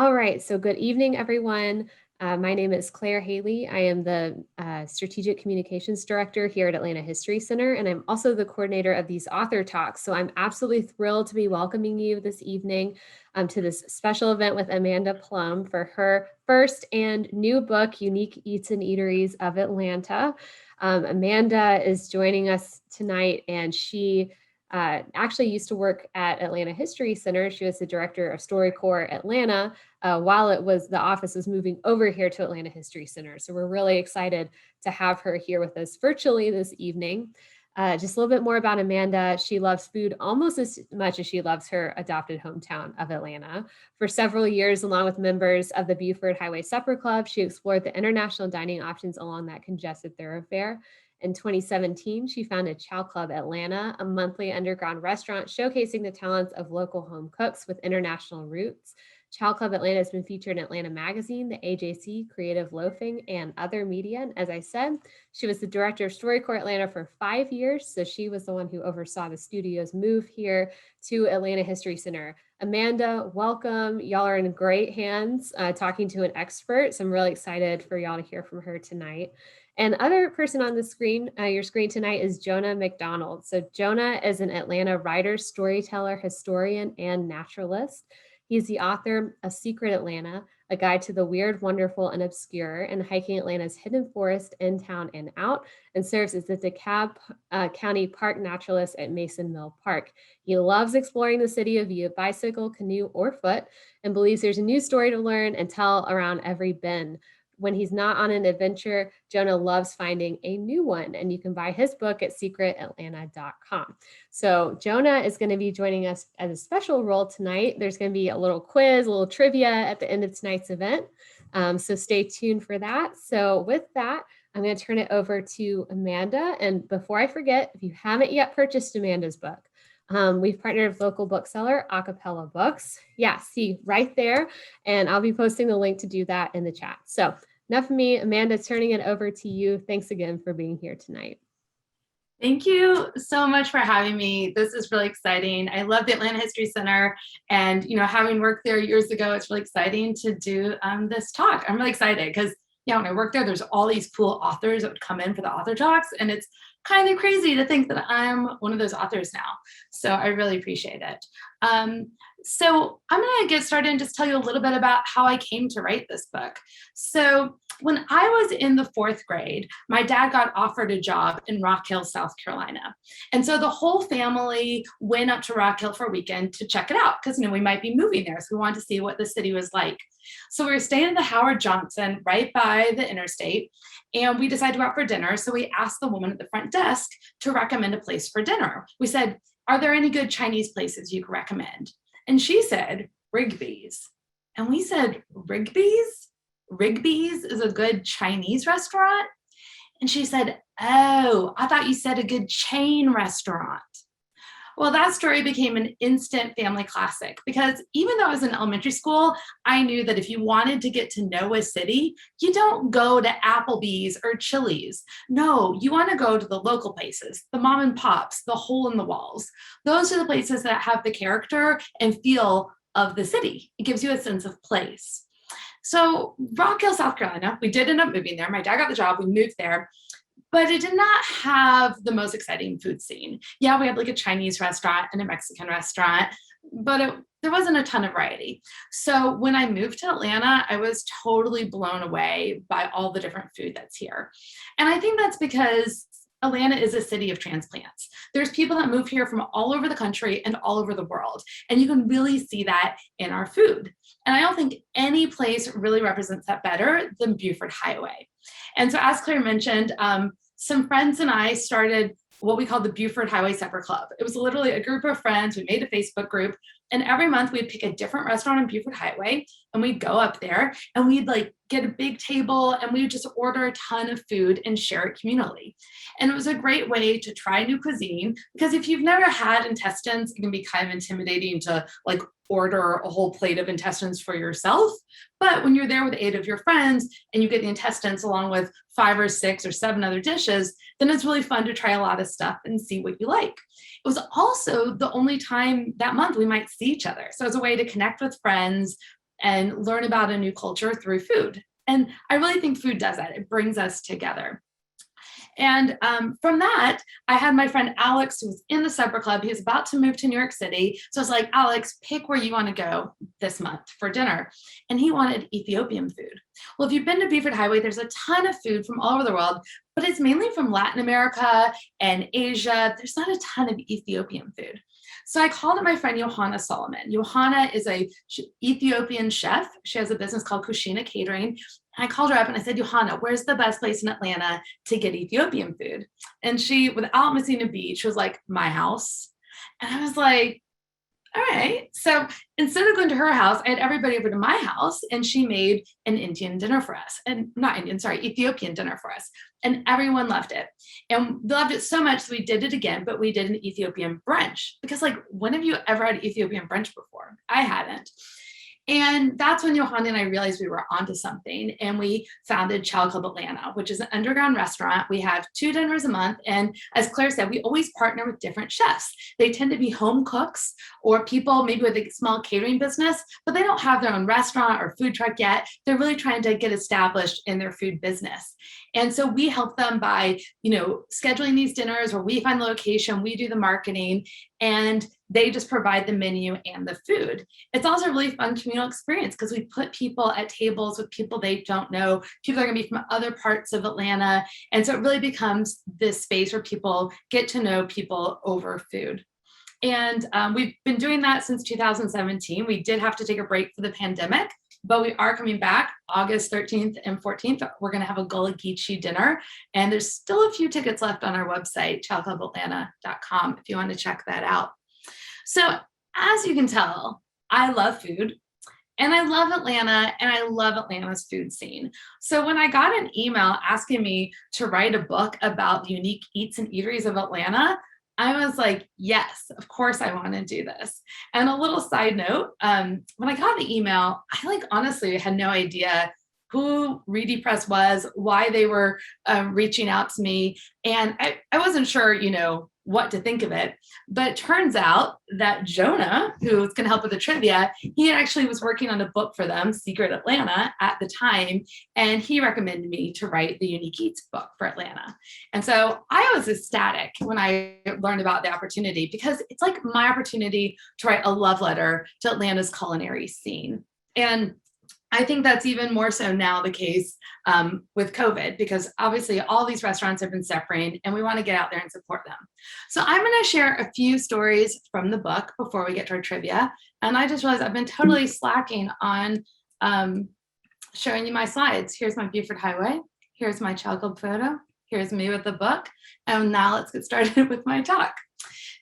All right, so good evening, everyone. My name is Claire Haley. I am the Strategic Communications Director here at Atlanta History Center, and I'm also the coordinator of these author talks. So I'm absolutely thrilled to be welcoming you this evening to this special event with Amanda Plumb for her first and new book, Unique Eats and Eateries of Atlanta. Amanda is joining us tonight, and she actually used to work at Atlanta History Center. She was the director of StoryCorps Atlanta while the office was moving over here to Atlanta History Center. So we're really excited to have her here with us virtually this evening. Just a little bit more about Amanda. She loves food almost as much as she loves her adopted hometown of Atlanta. For several years, along with members of the Buford Highway Supper Club, she explored the international dining options along that congested thoroughfare. In 2017, she founded Chow Club Atlanta, a monthly underground restaurant showcasing the talents of local home cooks with international roots. Chow Club Atlanta has been featured in Atlanta Magazine, the AJC, Creative Loafing, and other media. And as I said, she was the director of StoryCorps Atlanta for 5 years. So she was the one who oversaw the studio's move here to Atlanta History Center. Amanda, welcome. Y'all are in great hands talking to an expert. So I'm really excited for y'all to hear from her tonight. And other person on the screen, your screen tonight is Jonah McDonald. So Jonah is an Atlanta writer, storyteller, historian, and naturalist. He's the author of Secret Atlanta, a guide to the weird, wonderful, and obscure, and hiking Atlanta's hidden forest in town and out, and serves as the DeKalb County Park naturalist at Mason Mill Park. He loves exploring the city via bicycle, canoe, or foot, and believes there's a new story to learn and tell around every bend. When he's not on an adventure, Jonah loves finding a new one, and you can buy his book at secretatlanta.com. So Jonah is going to be joining us as a special role tonight. There's going to be a little quiz, a little trivia at the end of tonight's event. So stay tuned for that. So with that, I'm going to turn it over to Amanda. And before I forget, if you haven't yet purchased Amanda's book, we've partnered with local bookseller Acapella Books. Yeah, see right there. And I'll be posting the link to do that in the chat. So enough of me. Amanda, turning it over to you. Thanks again for being here tonight. Thank you so much for having me. This is really exciting. I love the Atlanta History Center, and having worked there years ago, it's really exciting to do this talk. I'm really excited because when I worked there, there's all these cool authors that would come in for the author talks, and it's kind of crazy to think that I'm one of those authors now. So I really appreciate it. So I'm going to get started and just tell you a little bit about how I came to write this book. So when I was in the 4th grade, my dad got offered a job in Rock Hill, South Carolina. And so the whole family went up to Rock Hill for a weekend to check it out because, we might be moving there. So we wanted to see what the city was like. So we were staying at the Howard Johnson right by the interstate, and we decided to go out for dinner. So we asked the woman at the front desk to recommend a place for dinner. We said, "Are there any good Chinese places you could recommend?" And she said, "Rigby's." And we said, "Rigby's? Rigby's is a good Chinese restaurant?" And she said, "Oh, I thought you said a good chain restaurant." Well, that story became an instant family classic because even though I was in elementary school, I knew that if you wanted to get to know a city, you don't go to Applebee's or Chili's. No, you want to go to the local places, the mom and pops, the hole in the walls. Those are the places that have the character and feel of the city. It gives you a sense of place. So Rock Hill, South Carolina, we did end up moving there. My dad got the job, we moved there. But it did not have the most exciting food scene. Yeah, we had like a Chinese restaurant and a Mexican restaurant, but there wasn't a ton of variety. So when I moved to Atlanta, I was totally blown away by all the different food that's here. And I think that's because Atlanta is a city of transplants. There's people that move here from all over the country and all over the world. And you can really see that in our food. And I don't think any place really represents that better than Buford Highway. And so as Claire mentioned, some friends and I started what we called the Buford Highway Supper Club. It was literally a group of friends. We made a Facebook group, and every month we'd pick a different restaurant on Buford Highway, and we'd go up there and we'd get a big table and we would just order a ton of food and share it communally. And it was a great way to try new cuisine because if you've never had intestines, it can be kind of intimidating to order a whole plate of intestines for yourself. But when you're there with 8 of your friends and you get the intestines along with 5 or 6 or 7 other dishes, then it's really fun to try a lot of stuff and see what you like. It was also the only time that month we might see each other. So it's a way to connect with friends and learn about a new culture through food. And I really think food does that. It brings us together. And from that, I had my friend Alex, who was in the supper club. He was about to move to New York City. So I was like, Alex, pick where you want to go this month for dinner. And he wanted Ethiopian food. Well, if you've been to Beaufort Highway, there's a ton of food from all over the world, but it's mainly from Latin America and Asia. There's not a ton of Ethiopian food. So I called up my friend Johanna Solomon. Johanna is a Ethiopian chef. She has a business called Kushina Catering. I called her up and I said, Johanna, where's the best place in Atlanta to get Ethiopian food? And she, without missing a beat, she was like, my house. And I was like, all right. So instead of going to her house, I had everybody over to my house and she made an Indian dinner for us. And not Indian, sorry, Ethiopian dinner for us. And everyone loved it. And they loved it so much that we did it again, but we did an Ethiopian brunch. Because like, when have you ever had Ethiopian brunch before? I hadn't. And that's when Johanna and I realized we were onto something. And we founded Chow Club Atlanta, which is an underground restaurant. We have 2 dinners a month. And as Claire said, we always partner with different chefs. They tend to be home cooks or people maybe with a small catering business, but they don't have their own restaurant or food truck yet. They're really trying to get established in their food business. And so we help them by, scheduling these dinners where we find the location, we do the marketing, and they just provide the menu and the food. It's also a really fun communal experience because we put people at tables with people they don't know. People are going to be from other parts of Atlanta. And so it really becomes this space where people get to know people over food. And we've been doing that since 2017. We did have to take a break for the pandemic, but we are coming back August 13th and 14th. We're going to have a Gullah Geechee dinner. And there's still a few tickets left on our website, chowclubatlanta.com, if you want to check that out. So as you can tell, I love food and I love Atlanta and I love Atlanta's food scene. So when I got an email asking me to write a book about the unique eats and eateries of Atlanta, I was like, yes, of course I want to do this. And a little side note, when I got the email, I honestly had no idea who Reedy Press was, why they were reaching out to me. And I wasn't sure, what to think of it. But it turns out that Jonah, who's going to help with the trivia, he actually was working on a book for them, Secret Atlanta, at the time. And he recommended me to write the Unique Eats book for Atlanta. And so I was ecstatic when I learned about the opportunity because it's like my opportunity to write a love letter to Atlanta's culinary scene. And I think that's even more so now the case with COVID, because obviously all these restaurants have been suffering and we want to get out there and support them. So I'm going to share a few stories from the book before we get to our trivia. And I just realized I've been totally slacking on showing you my slides. Here's my Beaufort Highway. Here's my Chow Club photo. Here's me with the book. And now let's get started with my talk.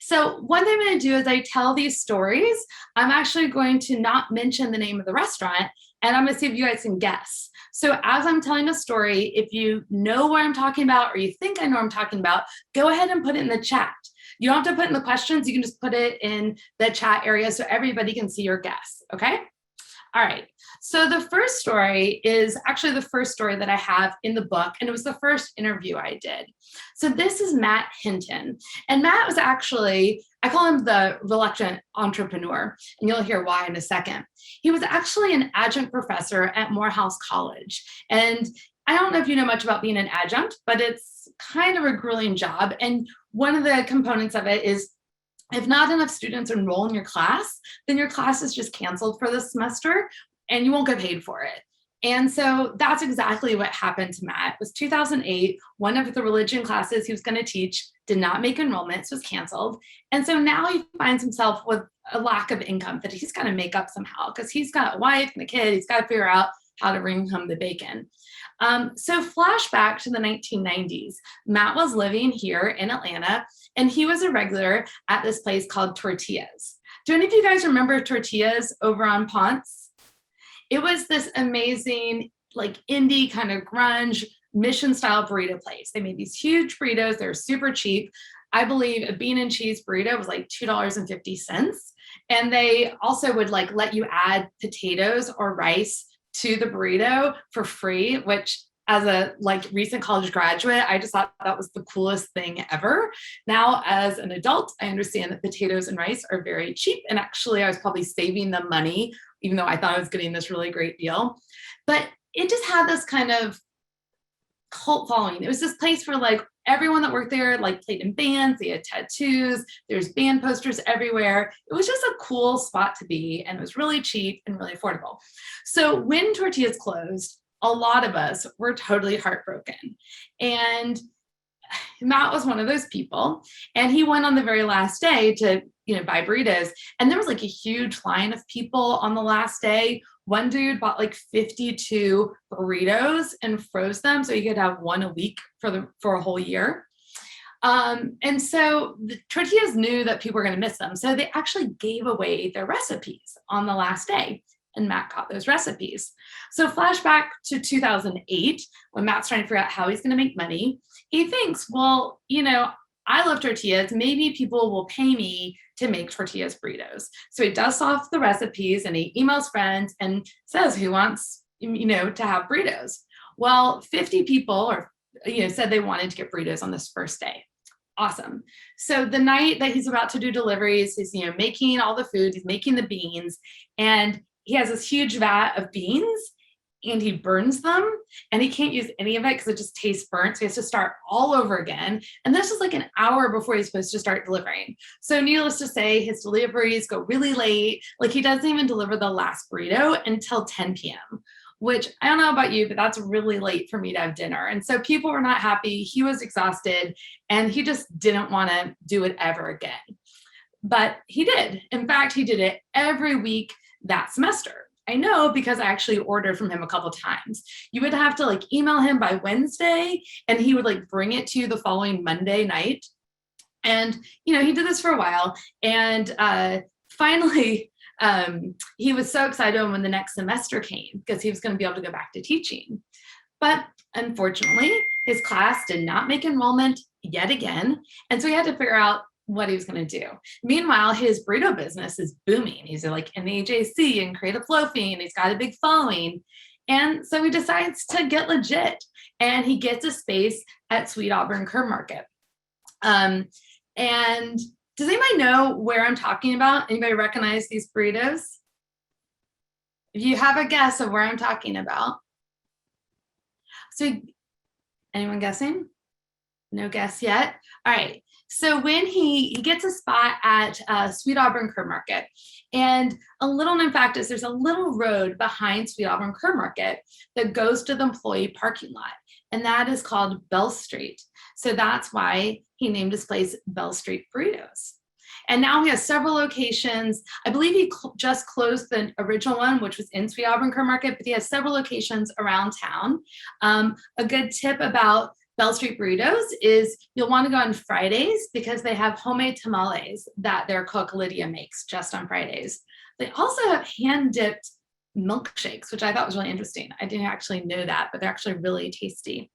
So one thing I'm going to do is I tell these stories. I'm actually going to not mention the name of the restaurant, and I'm going to see if you guys can guess. So as I'm telling a story, if you know what I'm talking about or you think I know what I'm talking about, go ahead and put it in the chat. You don't have to put in the questions. You can just put it in the chat area so everybody can see your guess, okay? All right, so the first story is actually the first story that I have in the book, and it was the first interview I did. So this is Matt Hinton, and Matt was actually, I call him the reluctant entrepreneur, and you'll hear why in a second. He was actually an adjunct professor at Morehouse College, and I don't know if you know much about being an adjunct, but it's kind of a grueling job, and one of the components of it is if not enough students enroll in your class, then your class is just canceled for the semester and you won't get paid for it. And so that's exactly what happened to Matt. It was 2008. One of the religion classes he was going to teach did not make enrollments, was canceled. And so now he finds himself with a lack of income that he's got to make up somehow because he's got a wife and a kid. He's got to figure out how to bring home the bacon. So flashback to the 1990s, Matt was living here in Atlanta and he was a regular at this place called Tortillas. Do any of you guys remember Tortillas over on Ponce? It was this amazing, like indie kind of grunge mission style burrito place. They made these huge burritos. They're super cheap. I believe a bean and cheese burrito was like $2.50. And they also would like let you add potatoes or rice to the burrito for free, which as a recent college graduate, I just thought that was the coolest thing ever. Now, as an adult, I understand that potatoes and rice are very cheap. And actually, I was probably saving them money even though I thought I was getting this really great deal. But it just had this kind of cult following. It was this place where like everyone that worked there like played in bands, they had tattoos, there's band posters everywhere. It was just a cool spot to be, and it was really cheap and really affordable. So when Tortillas closed, a lot of us were totally heartbroken. And Matt was one of those people, and he went on the very last day to, buy burritos. And there was like a huge line of people on the last day. One dude bought like 52 burritos and froze them so he could have one a week for a whole year. And so the Tortillas knew that people were going to miss them. So they actually gave away their recipes on the last day. And Matt got those recipes. So flashback to 2008, when Matt's trying to figure out how he's going to make money. He thinks, well, I love tortillas. Maybe people will pay me to make tortillas burritos. So he dusts off the recipes and he emails friends and says who wants, to have burritos. Well, 50 people said they wanted to get burritos on this first day. Awesome. So the night that he's about to do deliveries, he's, making all the food, he's making the beans, and he has this huge vat of beans and he burns them, and he can't use any of it because it just tastes burnt. So he has to start all over again. And this is like an hour before he's supposed to start delivering. So needless to say, his deliveries go really late. Like he doesn't even deliver the last burrito until 10 p.m., which I don't know about you, but that's really late for me to have dinner. And so people were not happy. He was exhausted and he just didn't want to do it ever again. But he did. In fact, he did it every week that semester. I know because I actually ordered from him a couple times. You would have to like email him by Wednesday and he would like bring it to you the following Monday night. And, he did this for a while. And finally, he was so excited when the next semester came because he was going to be able to go back to teaching. But unfortunately, his class did not make enrollment yet again. And so he had to figure out what he was going to do. Meanwhile, his burrito business is booming. He's like in the AJC and Creative Loafing, and he's got a big following. And so he decides to get legit, and he gets a space at Sweet Auburn Curb Market. And does anybody know where I'm talking about? Anybody recognize these burritos? If you have a guess of where I'm talking about. So anyone guessing? No guess yet? All right. So when he gets a spot at Sweet Auburn Curb Market, and a little known fact is there's a little road behind Sweet Auburn Curb Market that goes to the employee parking lot, and that is called Bell Street. So that's why he named his place Bell Street Burritos. And now he has several locations. I believe he just closed the original one, which was in Sweet Auburn Curb Market, but he has several locations around town. A good tip about Bell Street Burritos is you'll want to go on Fridays because they have homemade tamales that their cook Lydia makes just on Fridays. They also have hand-dipped milkshakes, which I thought was really interesting. I didn't actually know that, but they're actually really tasty.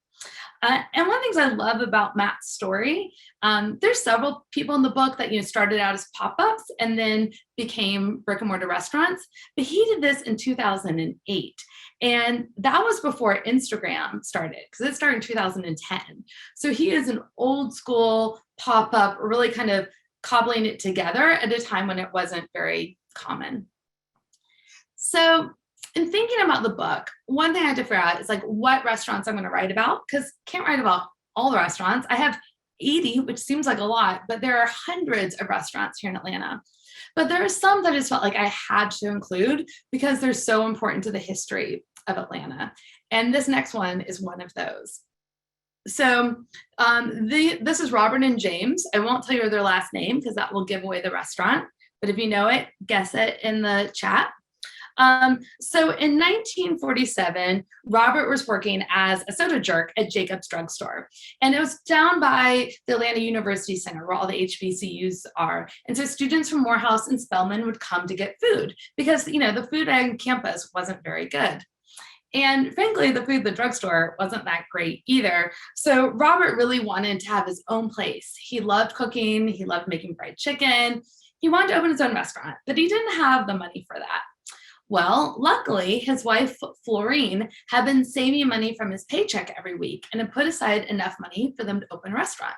And one of the things I love about Matt's story, there's several people in the book that started out as pop-ups and then became brick and mortar restaurants, but he did this in 2008. And that was before Instagram started, because it started in 2010. So he is an old school pop-up, really kind of cobbling it together at a time when it wasn't very common. So in thinking about the book, one thing I had to figure out is like what restaurants I'm going to write about, because I can't write about all the restaurants. I have 80, which seems like a lot, but there are hundreds of restaurants here in Atlanta. But there are some that I just felt like I had to include because they're so important to the history of Atlanta. And this next one is one of those. So this is Robert and James. I won't tell you their last name because that will give away the restaurant. But if you know it, guess it in the chat. So in 1947, Robert was working as a soda jerk at Jacob's Drugstore. And it was down by the Atlanta University Center where all the HBCUs are. And so students from Morehouse and Spelman would come to get food because, the food on campus wasn't very good. And frankly, the food at the drugstore wasn't that great either. So Robert really wanted to have his own place. He loved cooking. He loved making fried chicken. He wanted to open his own restaurant, but he didn't have the money for that. Well, luckily, his wife, Florine, had been saving money from his paycheck every week and had put aside enough money for them to open a restaurant.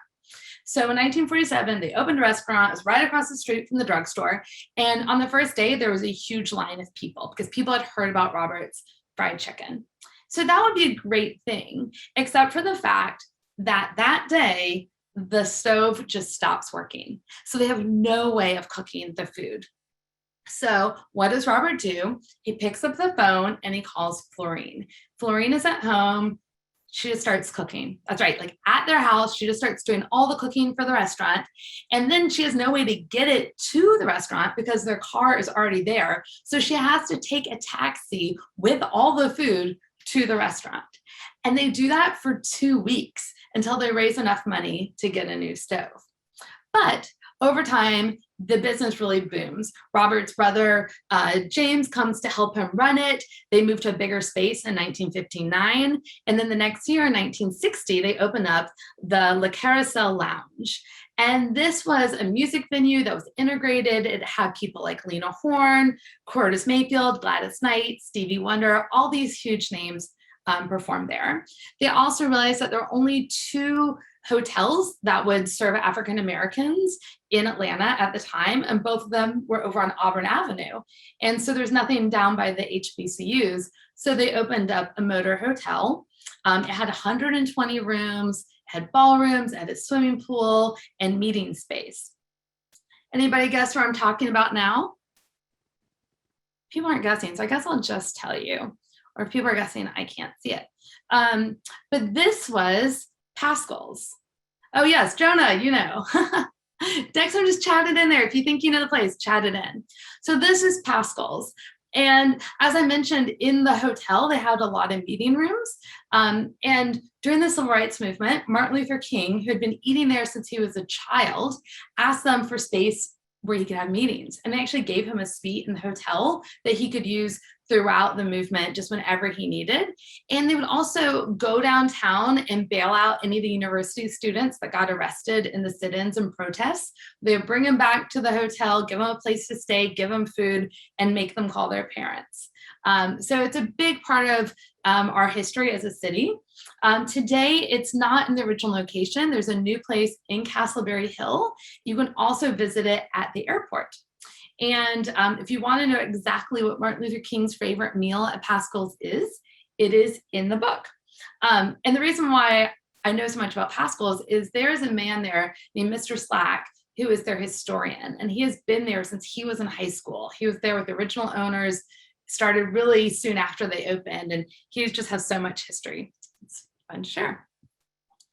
So in 1947, they opened a restaurant. It was right across the street from the drugstore. And on the first day, there was a huge line of people because people had heard about Robert's fried chicken. So that would be a great thing, except for the fact that that day, the stove just stops working. So they have no way of cooking the food. So what does Robert do? He picks up the phone and he calls Florine. Florine is at home. She just starts cooking. That's right. Like at their house, she just starts doing all the cooking for the restaurant. And then she has no way to get it to the restaurant because their car is already there. So she has to take a taxi with all the food to the restaurant. And they do that for 2 weeks until they raise enough money to get a new stove. But over time, the business really booms. Robert's brother, James, comes to help him run it. They moved to a bigger space in 1959. And then the next year, in 1960, they opened up the Le Carousel Lounge. And this was a music venue that was integrated. It had people like Lena Horne, Curtis Mayfield, Gladys Knight, Stevie Wonder, all these huge names performed there. They also realized that there were only 2 hotels that would serve African Americans in Atlanta at the time, and both of them were over on Auburn Avenue. And so there's nothing down by the HBCUs. So they opened up a motor hotel. It had 120 rooms, had ballrooms, it had a swimming pool, and meeting space. Anybody guess what I'm talking about now? People aren't guessing, so I guess I'll just tell you. Or if people are guessing, I can't see it. But this was Paschal's. Oh yes, Jonah, you know. Next time, just chat it in there. If you think you know the place, chat it in. So this is Paschal's. And as I mentioned, in the hotel, they had a lot of meeting rooms. And during the Civil Rights Movement, Martin Luther King, who had been eating there since he was a child, asked them for space where he could have meetings. And they actually gave him a suite in the hotel that he could use throughout the movement, just whenever he needed. And they would also go downtown and bail out any of the university students that got arrested in the sit-ins and protests. They would bring them back to the hotel, give them a place to stay, give them food, and make them call their parents. So it's a big part of our history as a city. Today, it's not in the original location. There's a new place in Castleberry Hill. You can also visit it at the airport. And if you want to know exactly what Martin Luther King's favorite meal at Paschal's is, it is in the book. And the reason why I know so much about Paschal's is there's a man there named Mr. Slack, who is their historian. And he has been there since he was in high school. He was there with the original owners, started really soon after they opened, and he just has so much history. It's fun to share.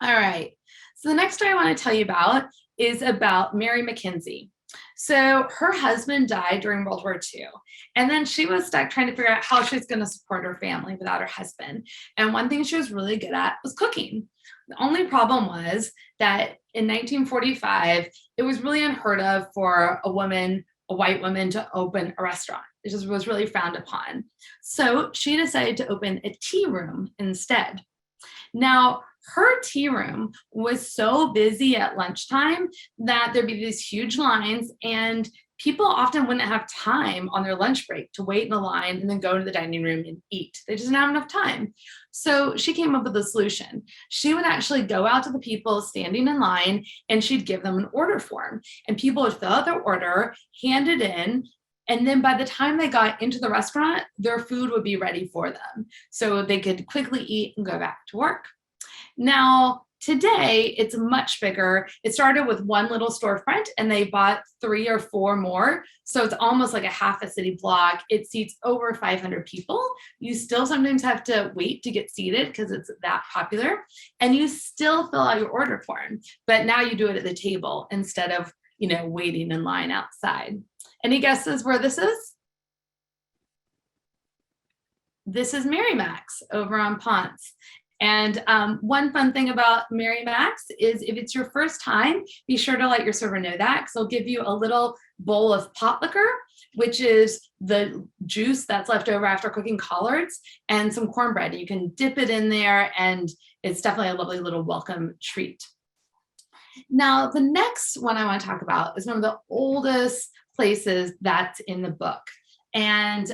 All right, so the next story I want to tell you about is about Mary McKenzie. So her husband died during World War II, and then she was stuck trying to figure out how she was going to support her family without her husband. And one thing she was really good at was cooking. The only problem was that in 1945, it was really unheard of for a white woman, to open a restaurant. It just was really frowned upon. So she decided to open a tea room instead. Now, her tea room was so busy at lunchtime that there'd be these huge lines, and people often wouldn't have time on their lunch break to wait in a line and then go to the dining room and eat. They just didn't have enough time. So she came up with a solution. She would actually go out to the people standing in line and she'd give them an order form, and people would fill out their order, hand it in, and then by the time they got into the restaurant, their food would be ready for them. So they could quickly eat and go back to work. Now, today, it's much bigger. It started with one little storefront and they bought 3 or 4 more. So it's almost like a half a city block. It seats over 500 people. You still sometimes have to wait to get seated because it's that popular. And you still fill out your order form, but now you do it at the table instead of, waiting in line outside. Any guesses where this is? This is Mary Mac's over on Ponce. And one fun thing about Mary Mac's is if it's your first time, be sure to let your server know that, because they'll give you a little bowl of pot liquor, which is the juice that's left over after cooking collards, and some cornbread. You can dip it in there, and it's definitely a lovely little welcome treat. Now, the next one I want to talk about is one of the oldest places that's in the book. And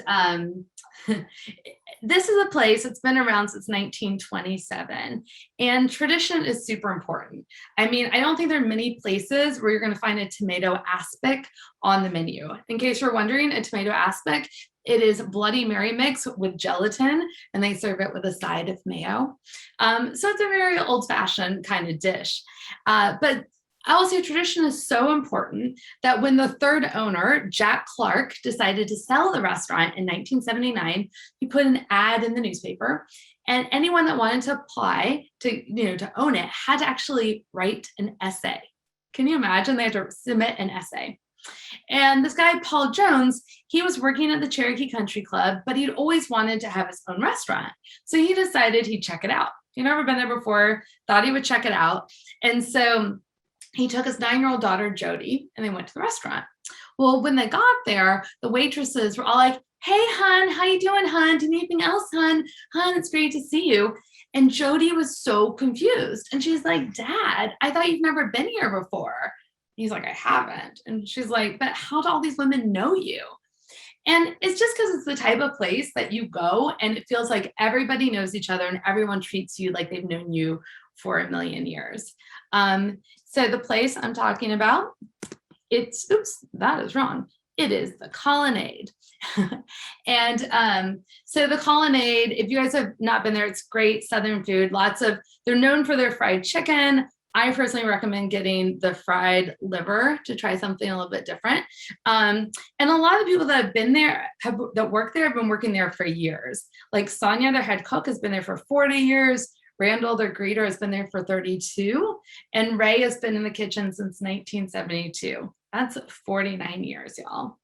This is a place that's been around since 1927, and tradition is super important. I mean, I don't think there are many places where you're going to find a tomato aspic on the menu. In case you're wondering, a tomato aspic, it is Bloody Mary mix with gelatin, and they serve it with a side of mayo. So it's a very old-fashioned kind of dish. But I will say tradition is so important that when the third owner, Jack Clark, decided to sell the restaurant in 1979, he put an ad in the newspaper, and anyone that wanted to apply to own it had to actually write an essay. Can you imagine? They had to submit an essay. And this guy, Paul Jones, he was working at the Cherokee Country Club, but he'd always wanted to have his own restaurant. So he decided he'd check it out. He'd never been there before, thought he would check it out. And so he took his 9-year-old daughter, Jody, and they went to the restaurant. Well, when they got there, the waitresses were all like, "Hey, hun, how you doing, hun? Do you need anything else, hun? Hun, it's great to see you." And Jody was so confused. And she's like, "Dad, I thought you've never been here before." He's like, "I haven't." And she's like, "But how do all these women know you?" And it's just because it's the type of place that you go and it feels like everybody knows each other and everyone treats you like they've known you for a million years. So the place I'm talking about, oops, that is wrong. It is the Colonnade. And so the Colonnade, if you guys have not been there, it's great Southern food. They're known for their fried chicken. I personally recommend getting the fried liver to try something a little bit different. And a lot of people that have been there, that work there, have been working there for years. Like Sonia, their head cook, has been there for 40 years. Randall, their greeter, has been there for 32. And Ray has been in the kitchen since 1972. That's 49 years, y'all.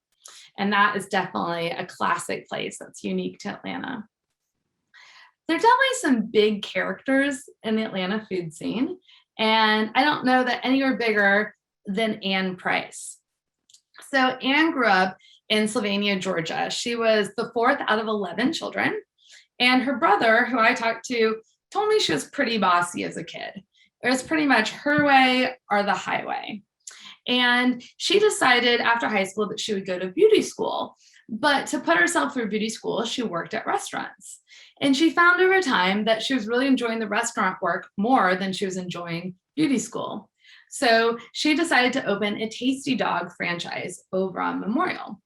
And that is definitely a classic place that's unique to Atlanta. There's definitely some big characters in the Atlanta food scene. And I don't know that any are bigger than Anne Price. So Anne grew up in Sylvania, Georgia. She was the 4th out of 11 children. And her brother, who I talked to, told me she was pretty bossy as a kid. It was pretty much her way or the highway. And she decided after high school that she would go to beauty school. But to put herself through beauty school, she worked at restaurants. And she found over time that she was really enjoying the restaurant work more than she was enjoying beauty school. So she decided to open a Tasty Dog franchise over on Memorial.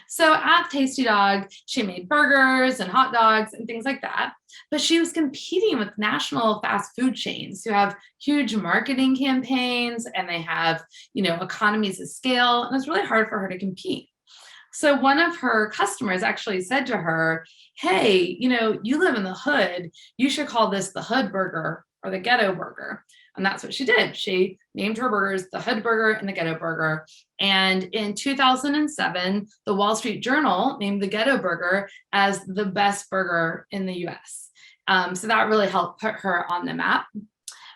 So at Tasty Dog, she made burgers and hot dogs and things like that. But she was competing with national fast food chains who have huge marketing campaigns and they have, economies of scale. And it's really hard for her to compete. So one of her customers actually said to her, "Hey, you live in the hood. You should call this the Hood Burger or the Ghetto Burger." And that's what she did. She named her burgers the Hood Burger and the Ghetto Burger. And in 2007, the Wall Street Journal named the Ghetto Burger as the best burger in the US. So that really helped put her on the map.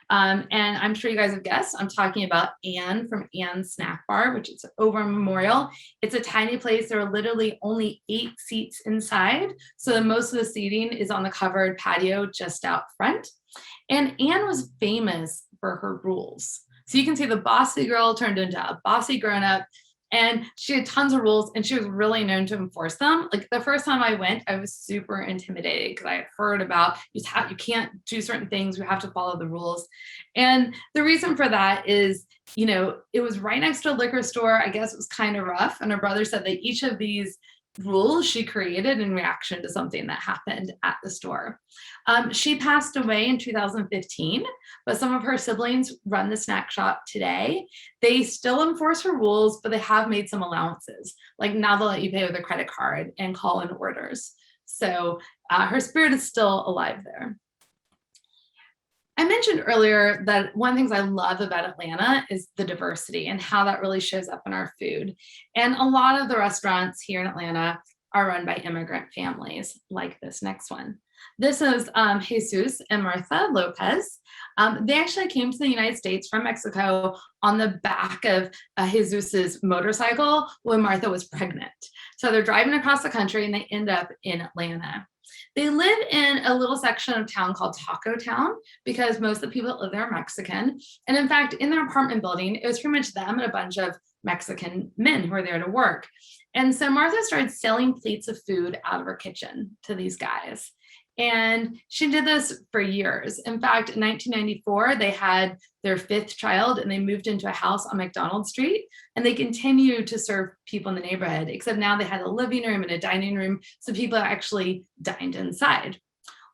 And I'm sure you guys have guessed, I'm talking about Anne from Anne's Snack Bar, which is over Memorial. It's a tiny place. There are literally only 8 seats inside. So most of the seating is on the covered patio just out front. And Anne was famous for her rules. So you can see the bossy girl turned into a bossy grown-up. And she had tons of rules and she was really known to enforce them. Like the first time I went, I was super intimidated because I had heard about you can't do certain things. You have to follow the rules. And the reason for that is, it was right next to a liquor store. I guess it was kind of rough. And her brother said that each of these rules she created in reaction to something that happened at the store. She passed away in 2015, but some of her siblings run the snack shop today. They still enforce her rules, but they have made some allowances. Like now they'll let you pay with a credit card and call in orders. So her spirit is still alive there. I mentioned earlier that one of the things I love about Atlanta is the diversity and how that really shows up in our food. And a lot of the restaurants here in Atlanta are run by immigrant families, like this next one. This is Jesus and Martha Lopez. They actually came to the United States from Mexico on the back of Jesus's motorcycle when Martha was pregnant. So they're driving across the country and they end up in Atlanta. They live in a little section of town called Taco Town because most of the people that live there are Mexican. And in fact, in their apartment building, it was pretty much them and a bunch of Mexican men who were there to work. And so Martha started selling plates of food out of her kitchen to these guys. And she did this for years. In fact, in 1994, they had their 5th child and they moved into a house on McDonald Street, and they continued to serve people in the neighborhood, except now they had a living room and a dining room, so people actually dined inside.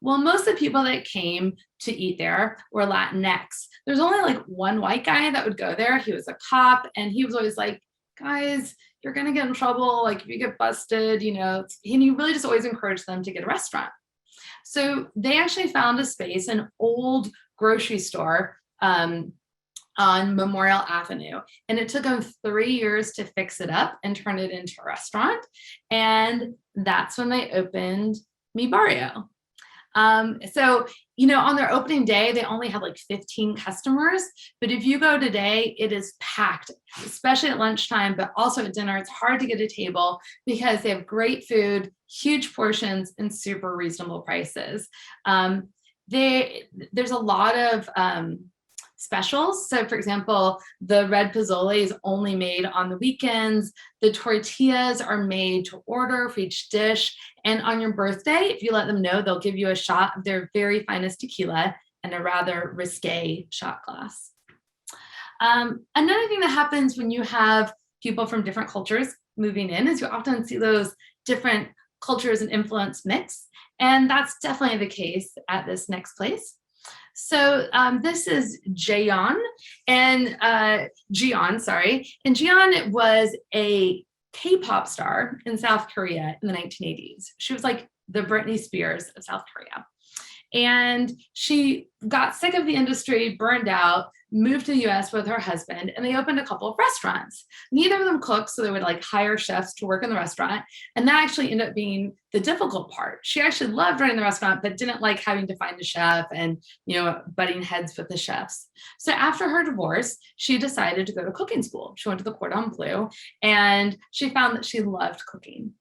Well, most of the people that came to eat there were Latinx. There's only like one white guy that would go there. He was a cop, and he was always like, guys, you're gonna get in trouble, like if you get busted, and he really just always encouraged them to get a restaurant. So they actually found a space, an old grocery store on Memorial Avenue. And it took them 3 years to fix it up and turn it into a restaurant. And that's when they opened Mi Barrio. So, on their opening day, they only had like 15 customers. But if you go today, it is packed, especially at lunchtime, but also at dinner. It's hard to get a table because they have great food, huge portions, and super reasonable prices. There's a lot of specials. So for example, the red pozole is only made on the weekends. The tortillas are made to order for each dish. And on your birthday, if you let them know, they'll give you a shot of their very finest tequila and a rather risque shot glass. Another thing that happens when you have people from different cultures moving in is you often see those different cultures and influence mix. And that's definitely the case at this next place. So this is Jeon, and Jeon, sorry. And Jeon was a K-pop star in South Korea in the 1980s. She was like the Britney Spears of South Korea. And she got sick of the industry, burned out, moved to the US with her husband, and they opened a couple of restaurants. Neither of them cooked, so they would like hire chefs to work in the restaurant. And that actually ended up being the difficult part. She actually loved running the restaurant, but didn't like having to find a chef and, butting heads with the chefs. So after her divorce, she decided to go to cooking school. She went to the Cordon Bleu, and she found that she loved cooking.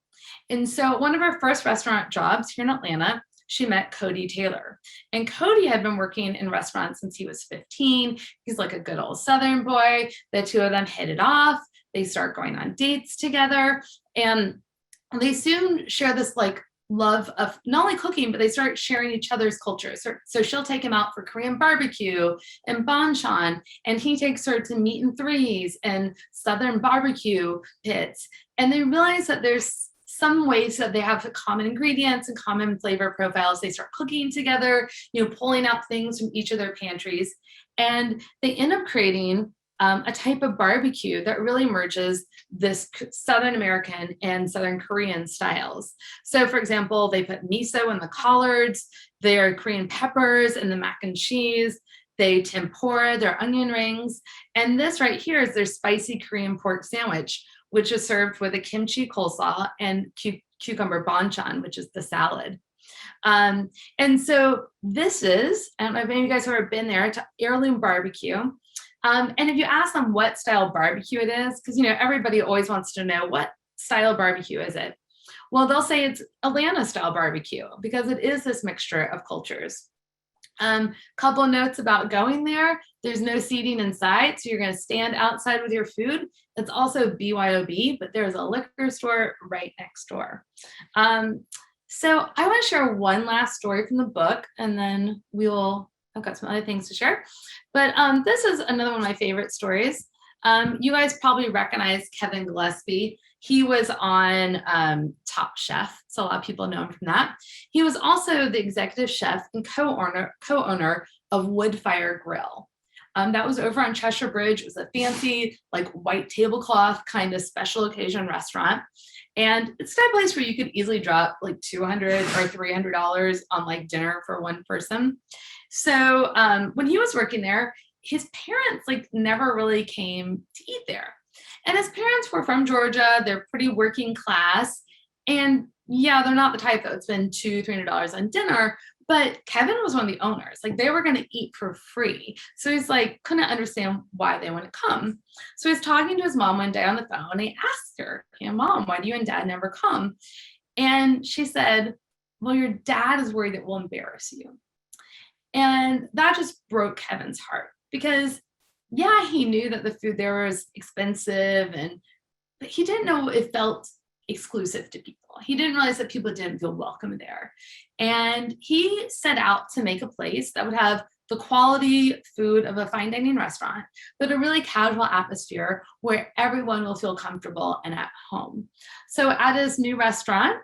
And so one of her first restaurant jobs here in Atlanta, she met Cody Taylor. And Cody had been working in restaurants since he was 15. He's like a good old Southern boy. The two of them hit it off. They start going on dates together. And they soon share this like love of not only cooking, but they start sharing each other's cultures. So she'll take him out for Korean barbecue and banchan, and he takes her to meat and threes and Southern barbecue pits. And they realize that there's some ways that they have common ingredients and common flavor profiles. They start cooking together, pulling out things from each of their pantries. And they end up creating a type of barbecue that really merges this Southern American and Southern Korean styles. So for example, they put miso in the collards, their Korean peppers in the mac and cheese, they tempura their onion rings. And this right here is their spicy Korean pork sandwich, which is served with a kimchi coleslaw and cucumber banchan, which is the salad. And so this is, I don't know if any of you guys have ever been there, to Heirloom BBQ. And if you ask them what style barbecue it is, because everybody always wants to know what style barbecue is it. Well, they'll say it's Atlanta style barbecue because it is this mixture of cultures. Couple of notes about going there. There's no seating inside, so you're going to stand outside with your food. It's also BYOB, but there's a liquor store right next door. So I want to share one last story from the book, and then I've got some other things to share. But this is another one of my favorite stories. You guys probably recognize Kevin Gillespie. He was on Top Chef, so a lot of people know him from that. He was also the executive chef and co-owner of Woodfire Grill. That was over on Cheshire Bridge. It was a fancy, like white tablecloth kind of special occasion restaurant. And it's the type of place where you could easily drop like $200 or $300 on like dinner for one person. So when he was working there, his parents like never really came to eat there. And his parents were from Georgia. They're pretty working class. And yeah, they're not the type that would spend $200, $300 on dinner. But Kevin was one of the owners. Like they were going to eat for free. So he's like, couldn't understand why they wouldn't come. So he's talking to his mom one day on the phone. And he asked her, Mom, why do you and dad never come? And she said, well, your dad is worried that we'll embarrass you. And that just broke Kevin's heart because yeah, he knew that the food there was expensive, but he didn't know it felt exclusive to people. He didn't realize that people didn't feel welcome there. And he set out to make a place that would have the quality food of a fine dining restaurant, but a really casual atmosphere where everyone will feel comfortable and at home. So at his new restaurant,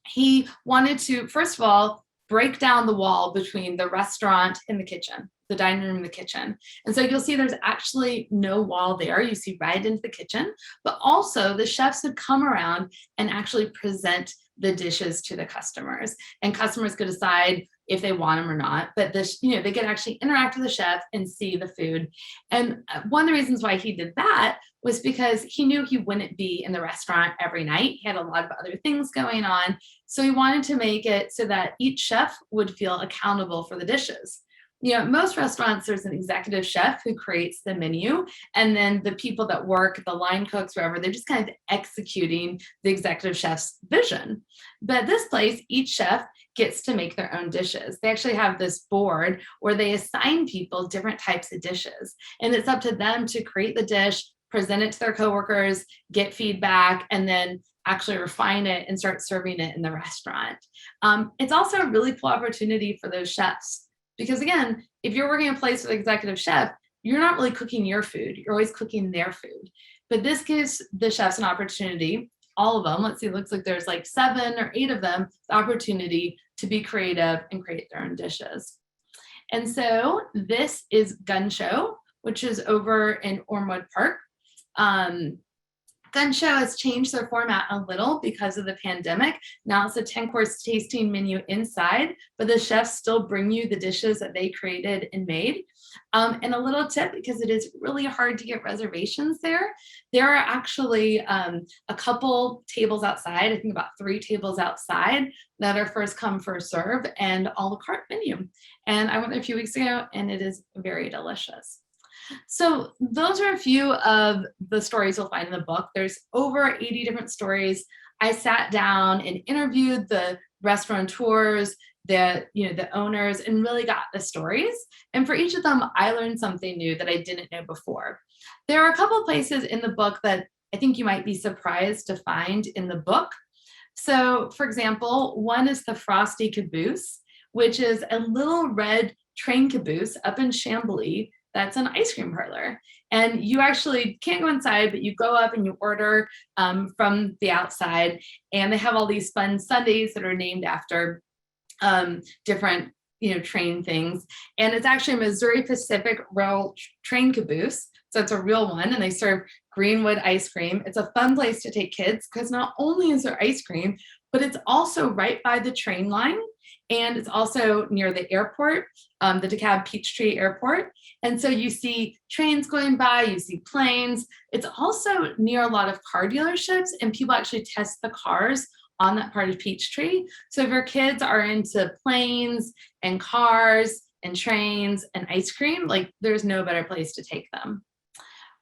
he wanted to, first of all, break down the wall between the restaurant and the kitchen, the dining room and the kitchen. And so you'll see there's actually no wall there. You see right into the kitchen, but also the chefs would come around and actually present the dishes to the customers, and customers could decide if they want them or not. But this, they could actually interact with the chef and see the food. And one of the reasons why he did that was because he knew he wouldn't be in the restaurant every night. He had a lot of other things going on. So he wanted to make it so that each chef would feel accountable for the dishes. Most restaurants, there's an executive chef who creates the menu, and then the people that work, the line cooks, wherever, they're just kind of executing the executive chef's vision. But this place, each chef gets to make their own dishes. They actually have this board where they assign people different types of dishes, and it's up to them to create the dish, present it to their coworkers, get feedback, and then actually refine it and start serving it in the restaurant. It's also a really cool opportunity for those chefs. Because again, if you're working in a place with an executive chef, you're not really cooking your food. You're always cooking their food. But this gives the chefs an opportunity, all of them, let's see, it looks like there's like 7 or 8 of them, the opportunity to be creative and create their own dishes. And so this is Gunshow, which is over in Ormwood Park. Gunshow has changed their format a little because of the pandemic. Now it's a 10-course tasting menu inside, but the chefs still bring you the dishes that they created and made. And a little tip, because it is really hard to get reservations there are actually a couple tables outside, I think about 3 tables outside, that are first come, first serve, and a la carte menu. And I went there a few weeks ago, and it is very delicious. So those are a few of the stories you'll find in the book. There's over 80 different stories. I sat down and interviewed the restaurateurs, the owners, and really got the stories. And for each of them, I learned something new that I didn't know before. There are a couple of places in the book that I think you might be surprised to find in the book. So for example, one is the Frosty Caboose, which is a little red train caboose up in Chambly. That's an ice cream parlor. And you actually can't go inside, but you go up and you order from the outside. And they have all these fun sundaes that are named after different train things. And it's actually a Missouri Pacific Rail train caboose. So it's a real one. And they serve Greenwood ice cream. It's a fun place to take kids because not only is there ice cream, but it's also right by the train line. And it's also near the airport, the DeKalb Peachtree Airport. And so you see trains going by, you see planes. It's also near a lot of car dealerships, and people actually test the cars on that part of Peachtree. So if your kids are into planes and cars and trains and ice cream, like there's no better place to take them.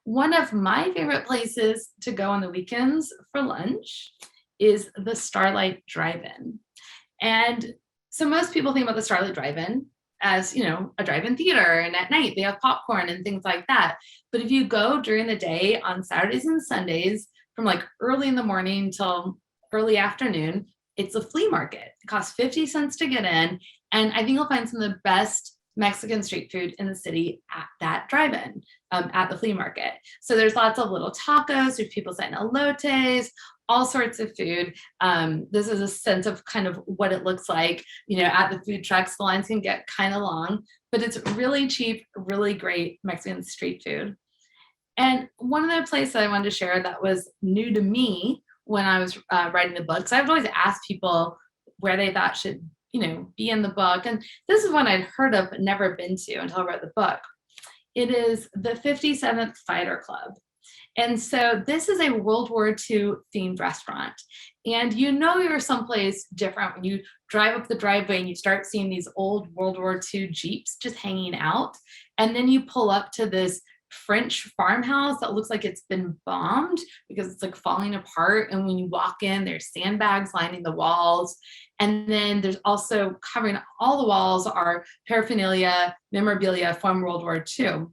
One of my favorite places to go on the weekends for lunch is the Starlight Drive-In. And so most people think about the Starlight Drive-In as, a drive-in theater, and at night they have popcorn and things like that. But if you go during the day on Saturdays and Sundays from like early in the morning till early afternoon, it's a flea market. It costs 50 cents to get in. And I think you'll find some of the best Mexican street food in the city at that drive-in, at the flea market. So there's lots of little tacos, there's people selling elotes, all sorts of food. This is a sense of kind of what it looks like, at the food trucks. The lines can get kind of long, but it's really cheap, really great Mexican street food. And one other place that I wanted to share that was new to me when I was writing the book, because I would always ask people where they thought should, be in the book. And this is one I'd heard of but never been to until I read the book. It is the 57th Fighter Club. And so this is a World War II themed restaurant. And you're someplace different when you drive up the driveway and you start seeing these old World War II Jeeps just hanging out. And then you pull up to this French farmhouse that looks like it's been bombed because it's like falling apart. And when you walk in, there's sandbags lining the walls. And then there's also covering all the walls are paraphernalia, memorabilia from World War II.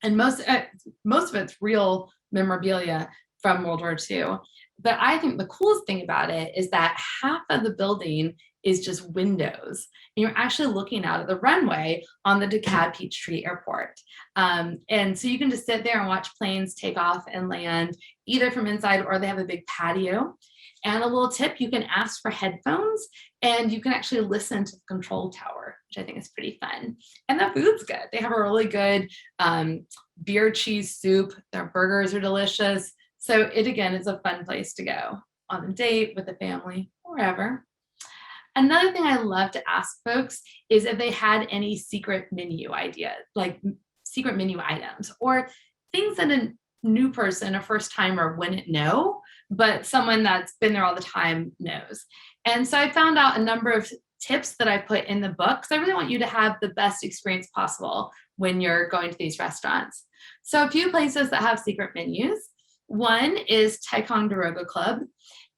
and most of it's real memorabilia from World War II. But I think the coolest thing about it is that half of the building is just windows. And you're actually looking out at the runway on the DeKalb Peachtree Airport. And so you can just sit there and watch planes take off and land either from inside, or they have a big patio. And a little tip, you can ask for headphones and you can actually listen to the control tower, which I think is pretty fun. And the food's good. They have a really good beer cheese soup. Their burgers are delicious. So it, again, is a fun place to go on a date with a family, or wherever. Another thing I love to ask folks is if they had any secret menu ideas, like secret menu items, or things that a new person, a first timer, wouldn't know, but someone that's been there all the time knows. And so I found out a number of tips that I put in the book, because I really want you to have the best experience possible when you're going to these restaurants. So a few places that have secret menus. One is Ticonderoga Club.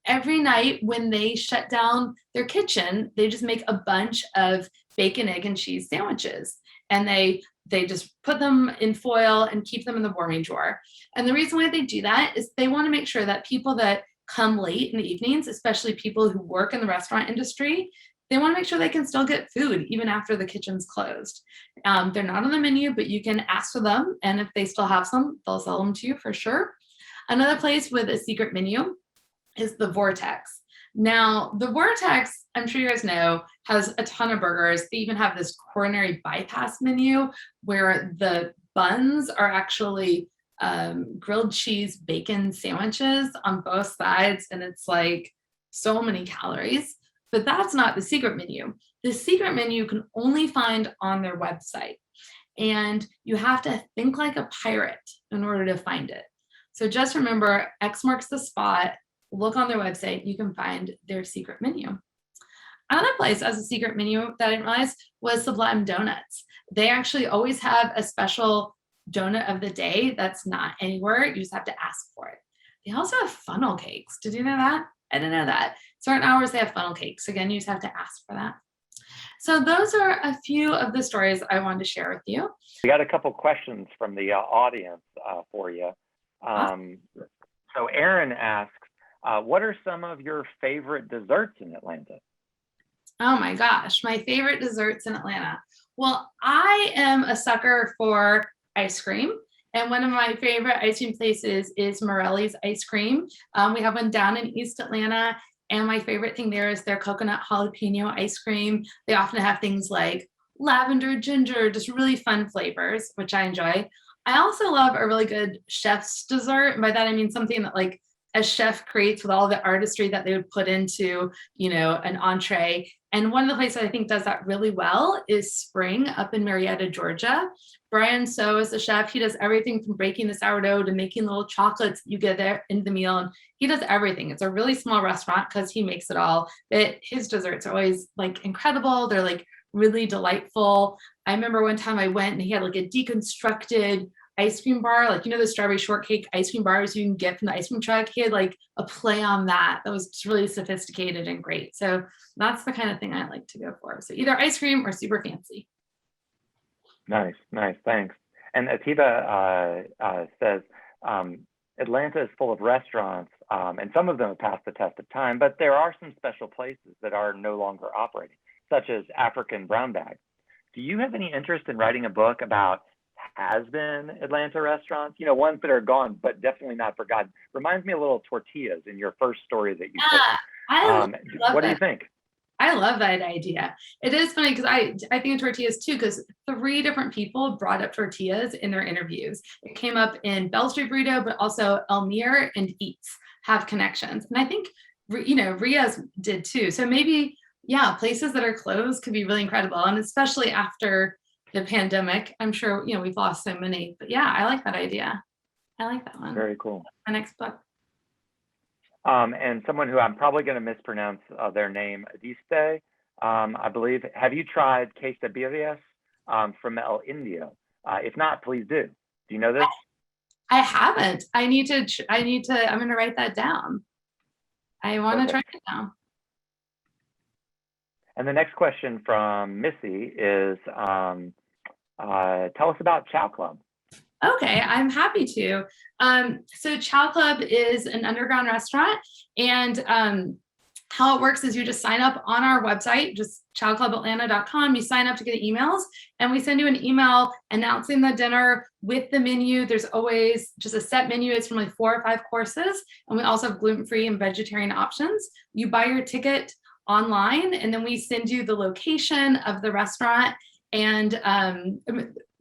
Every night when they shut down their kitchen, they just make a bunch of bacon, egg, and cheese sandwiches. And they just put them in foil and keep them in the warming drawer. And the reason why they do that is they want to make sure that people that come late in the evenings, especially people who work in the restaurant industry, they want to make sure they can still get food even after the kitchen's closed. They're not on the menu, but you can ask for them. And if they still have some, they'll sell them to you for sure. Another place with a secret menu is the Vortex. Now, the Vortex, I'm sure you guys know, has a ton of burgers. They even have this coronary bypass menu where the buns are actually grilled cheese bacon sandwiches on both sides. And it's like so many calories. But that's not the secret menu. The secret menu you can only find on their website. And you have to think like a pirate in order to find it. So just remember, X marks the spot. Look on their website, you can find their secret menu. Another place as a secret menu that I didn't realize was Sublime Donuts. They actually always have a special donut of the day that's not anywhere. You just have to ask for it. They also have funnel cakes. Did you know that? I didn't know that. Certain hours they have funnel cakes. Again, you just have to ask for that. So those are a few of the stories I wanted to share with you. We got a couple questions from the audience for you. So Aaron asks, what are some of your favorite desserts in Atlanta? Oh my gosh, my favorite desserts in Atlanta. Well, I am a sucker for ice cream. And one of my favorite ice cream places is Morelli's Ice Cream. We have one down in East Atlanta. And my favorite thing there is their coconut jalapeno ice cream. They often have things like lavender, ginger, just really fun flavors, which I enjoy. I also love a really good chef's dessert. And by that, I mean something that like a chef creates with all the artistry that they would put into, you know, an entree. And one of the places I think does that really well is Spring up in Marietta, Georgia. Brian So is the chef. He does everything from breaking the sourdough to making little chocolates you get there in the meal. And he does everything. It's a really small restaurant because he makes it all. But his desserts are always like incredible. They're like really delightful. I remember one time I went and he had like a deconstructed ice cream bar, like, you know, the strawberry shortcake ice cream bars you can get from the ice cream truck. He had like a play on that was just really sophisticated and great. So that's the kind of thing I like to go for. So either ice cream or super fancy. Nice, thanks. And Atiba says, Atlanta is full of restaurants, and some of them have passed the test of time, but there are some special places that are no longer operating, such as African Brown Bag. Do you have any interest in writing a book about has-been Atlanta restaurants, you know, ones that are gone but definitely not forgotten? Reminds me a little of Tortillas in your first story that you told. What do you think? I love that idea. It is funny because I think of tortillas too, because 3 different people brought up tortillas in their interviews. It came up in Bell Street Burrito, but also Elmire and Eats have connections. And I think, you know, Ria's did too. So maybe, yeah, places that are closed could be really incredible. And especially after the pandemic, I'm sure, you know, we've lost so many. But yeah, I like that idea. I like that one. Very cool. My next book. And someone who I'm probably going to mispronounce their name, Adiste, I believe. Have you tried quesadillas from El Indio? If not, please do. Do you know this? I haven't. I need to, I'm going to write that down. I want to try it now. And the next question from Missy is, tell us about Chow Club. Okay, I'm happy to. So Chow Club is an underground restaurant, and how it works is you just sign up on our website, just chowclubatlanta.com. You sign up to get emails, and we send you an email announcing the dinner with the menu. There's always just a set menu. It's from like 4 or 5 courses, and we also have gluten-free and vegetarian options. You buy your ticket online, and then we send you the location of the restaurant and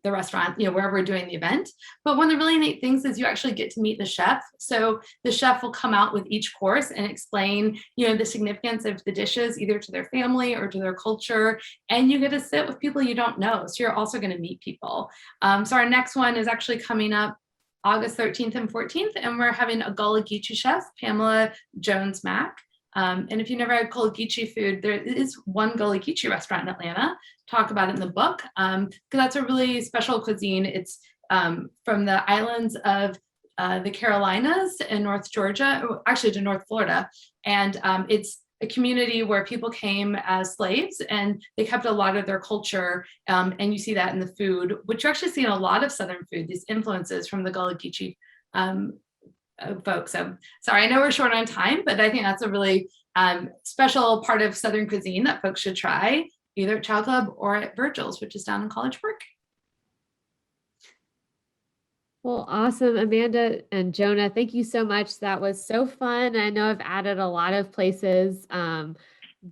the restaurant, wherever we're doing the event. But one of the really neat things is you actually get to meet the chef. So the chef will come out with each course and explain, the significance of the dishes, either to their family or to their culture. And you get to sit with people you don't know. So you're also going to meet people. So our next one is actually coming up August 13th and 14th, and we're having a Gullah Geechee chef, Pamela Jones Mack. And if you never had Gullah Geechee food, there is one Gullah Geechee restaurant in Atlanta. Talk about it in the book, because that's a really special cuisine. It's from the islands of the Carolinas and North Georgia, actually to North Florida. And it's a community where people came as slaves and they kept a lot of their culture. And you see that in the food, which you actually see in a lot of Southern food, these influences from the Gullah Geechee folks. So sorry, I know we're short on time, but I think that's a really special part of Southern cuisine that folks should try, either at Chow Club or at Virgil's, which is down in College Park. Well, awesome, Amanda and Jonah. Thank you so much. That was so fun. I know I've added a lot of places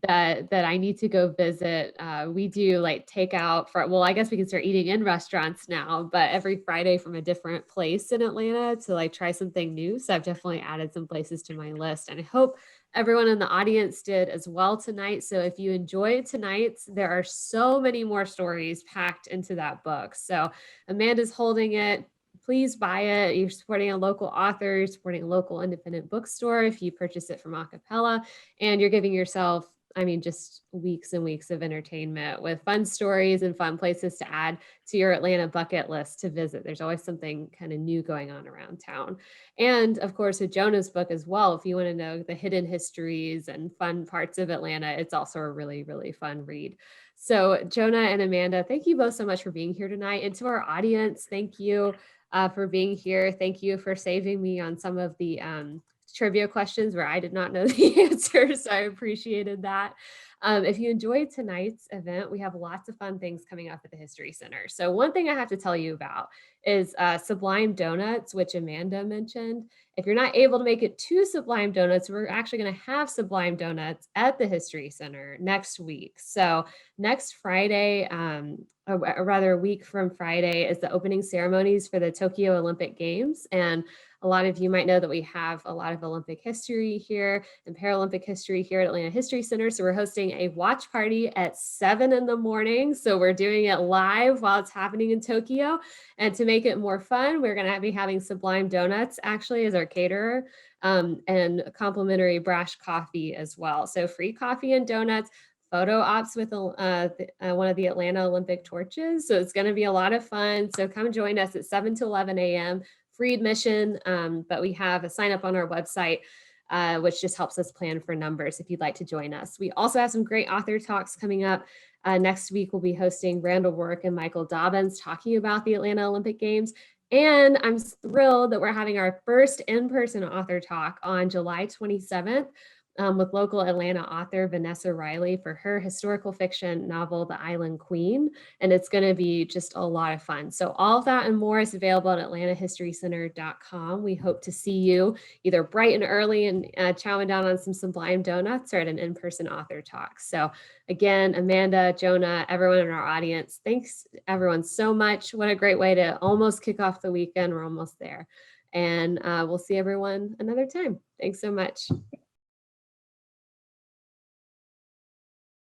that I need to go visit. We do like takeout for, well, I guess we can start eating in restaurants now, but every Friday from a different place in Atlanta to like try something new. So I've definitely added some places to my list, and I hope everyone in the audience did as well tonight. So if you enjoyed tonight, there are so many more stories packed into that book. So Amanda's holding it. Please buy it. You're supporting a local author, you're supporting a local independent bookstore if you purchase it from Acapella, and you're giving yourself, just weeks and weeks of entertainment with fun stories and fun places to add to your Atlanta bucket list to visit. There's always something kind of new going on around town. And of course, with Jonah's book as well, if you want to know the hidden histories and fun parts of Atlanta, it's also a really, really fun read. So Jonah and Amanda, thank you both so much for being here tonight. And to our audience, thank you for being here. Thank you for saving me on some of the trivia questions where I did not know the answers. I appreciated that. If you enjoyed tonight's event, we have lots of fun things coming up at the History Center. So one thing I have to tell you about is Sublime Donuts, which Amanda mentioned. If you're not able to make it to Sublime Donuts, we're actually going to have Sublime Donuts at the History Center next week. So next Friday, or rather a week from Friday, is the opening ceremonies for the Tokyo Olympic Games. And a lot of you might know that we have a lot of Olympic history here and Paralympic history here at Atlanta History Center. So we're hosting a watch party at 7 in the morning. So we're doing it live while it's happening in Tokyo. And to make it more fun, we're going to be having Sublime Donuts actually as our caterer, and complimentary brash coffee as well. So free coffee and donuts, photo ops with one of the Atlanta Olympic torches. So it's going to be a lot of fun. So come join us at 7 to 11 a.m. Free admission, but we have a sign up on our website, which just helps us plan for numbers if you'd like to join us. We also have some great author talks coming up. Next week, we'll be hosting Randall Rourke and Michael Dobbins talking about the Atlanta Olympic Games. And I'm thrilled that we're having our first in-person author talk on July 27th. With local Atlanta author Vanessa Riley for her historical fiction novel, The Island Queen. And it's going to be just a lot of fun. So all of that and more is available at atlantahistorycenter.com. We hope to see you either bright and early and chowing down on some Sublime Donuts or at an in-person author talk. So again, Amanda, Jonah, everyone in our audience, thanks everyone so much. What a great way to almost kick off the weekend. We're almost there. And we'll see everyone another time. Thanks so much.